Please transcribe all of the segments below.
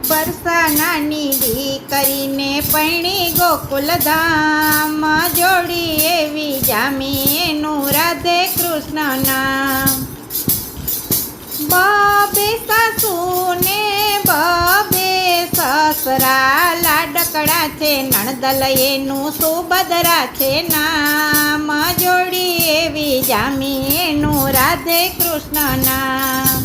વર્ષા નાની દીકરીને પૈણી ગોકુલધામ, જોડી એવી જામી એનું રાધે કૃષ્ણ નામ. બબે સાસુ ને બબે સસરા, લાડકડા છે નણદલ એનું સુભદ્રા છે નામ, જોડી એવી જામી એનું રાધે કૃષ્ણ નામ.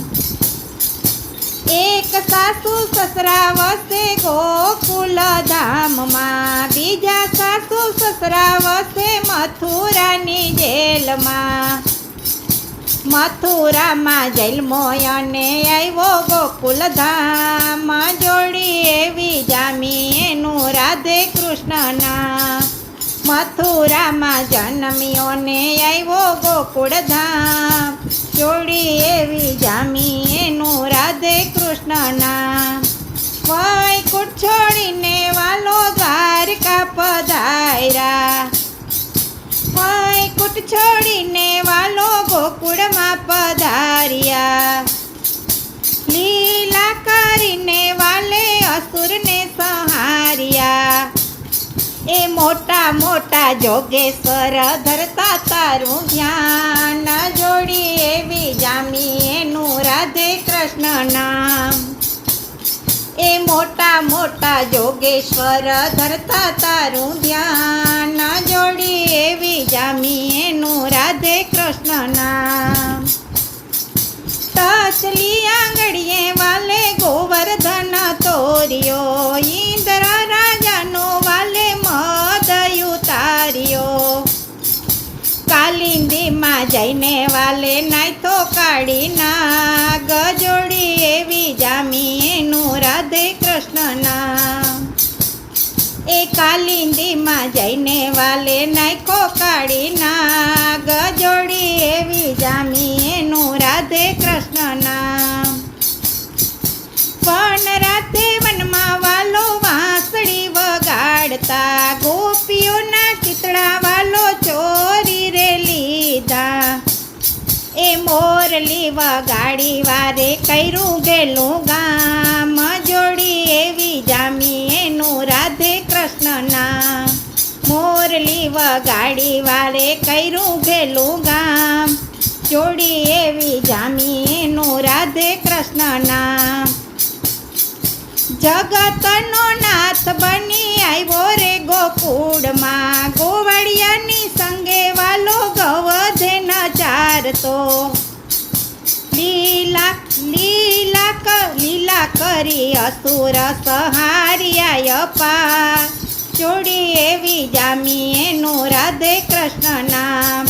એક સાસુ સસરા વસે ગોકુલ ધામમાં, બીજા સાસુ સસરા વસે મથુરાની જેલમાં. મથુરામાં જેલમો અને આવ્યો ગોકુલ ધામ, જોડી એવી જામી એનું રાધે કૃષ્ણ નામ. મથુરામાં જન્મ્યો ને આવ્યો ગોકુળ ધામ, જોડી એવી જામી એનું રાધે કૃષ્ણ નામ. વૈકુંઠ છોડીને વાલો દ્વારકા પધાર્યા, વૈકુંઠ છોડીને વાલો ગોકુળમાં પધાર્યા. લીલા કરીને વાલે અસુરને સંહાર્યા. એ મોટા મોટા જોગેશ્વર ધરતા તારું ધ્યાન, જોડી એવી જામી એનું રાધે કૃષ્ણ નામ. એ મોટા મોટા જોગેશ્વર ધરતા તારું ધ્યાન, જોડી એવી જામી એનું રાધે કૃષ્ણ નામ. ટચલી આંગળીએ વાલે ગોવર્ધન તોર્યો, ઇન્દ્ર રાજાનો વાલે મદ ઉતાર્યો. કાલિંદીમાં જઈને વાલે નાયતો કાઢી નાગ, જોડી એવી જામી એનું રાધે કૃષ્ણ નામ. એ કાલિંદીમાં જઈને વાલે નાયકો કાઢી નાગ, જોડી એવી જામી એનું રાધે કૃષ્ણ નામ. પણ રાતે વનમાં વાલો વાંસળી વગાડતા, ગોપીઓના ચિતડા વાલો ચોરી રે લીધા. એ મોરલી વગાડી વારે કર્યું ગેલું ગામ, જોડી એવી જામી એનું રાધે કૃષ્ણ નામ. મોરલી વગાડી વારે કર્યું ગેલું ગામ, જોડી એવી જામી એનું રાધે કૃષ્ણ નામ. જગતનો નાથ બની આવ્યો રે ગોકુળમાં, ગોવાળિયાની સંગે વાલો ગવધે નચારતો. લીલા લીલા લીલા કરી અસુર સહાર્યા અપાર, જોડી એવી જામી એનું રાધે કૃષ્ણ નામ.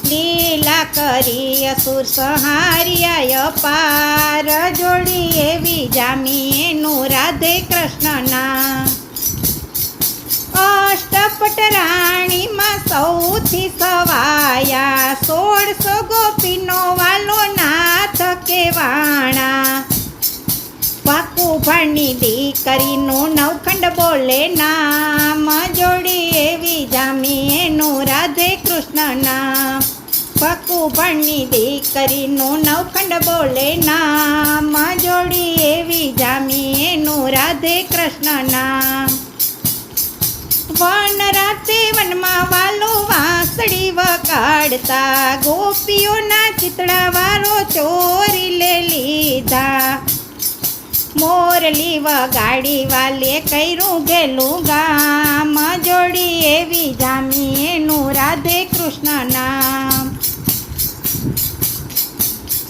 લીલા કરી અસુર સંહાર્યા અપાર, જોડી એવી જામી એનું રાધે કૃષ્ણ નામ. અષ્ટપટ રાણીમાં સૌથી સવાયા, 1600 ગોપીનો વાલો નાથ કેવાણા. વાકુભાની દીકરીનું નવખંડ બોલે નામ, જોડી એવી જામી એનું રાધે કૃષ્ણ નામ. વાકુભાની દીકરીનું નવખંડ બોલે નામ, જોડી એવી જામી એનું રાધે કૃષ્ણ નામ. વન રાતે વનમાં વાલો વાંસળી વગાડતા, ગોપીઓના ચિતડા વારો ચોરી લે લીધા. મોરલી વગાડી વાલે કર્યું ગેલું ગામ, જોડી એવી જામી એનું રાધે કૃષ્ણ નામ.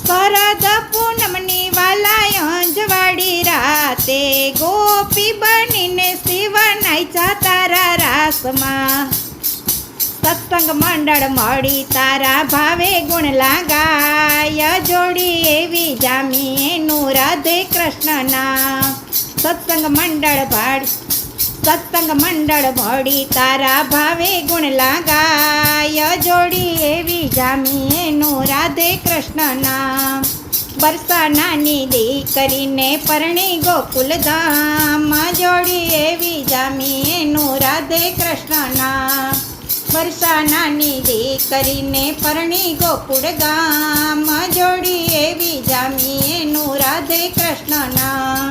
શરદ પૂનમની વાલા અંજવાડી રાતે, ગોપી બનીને શિવ નાચ્યા તારા રાસમાં. સત્સંગ મંડળ મળી તારા ભાવે ગુણલા ગાય, જોડી એવી જામી એનું રાધે કૃષ્ણ નામ. સત્સંગ મંડળ મળી તારા ભાવે ગુણલા ગાય, જોડી એવી જામી એનું રાધે કૃષ્ણ નામ. વર્ષા નાની દીકરીને પરણી ગોકુલ ધામ, જોડી એવી જામી એનું રાધે કૃષ્ણ નામ. વર્ષા નાની દીકરીને પરણી ગોકુળ ગામ, જોડી એવી જામી એનું રાધે કૃષ્ણ નામ.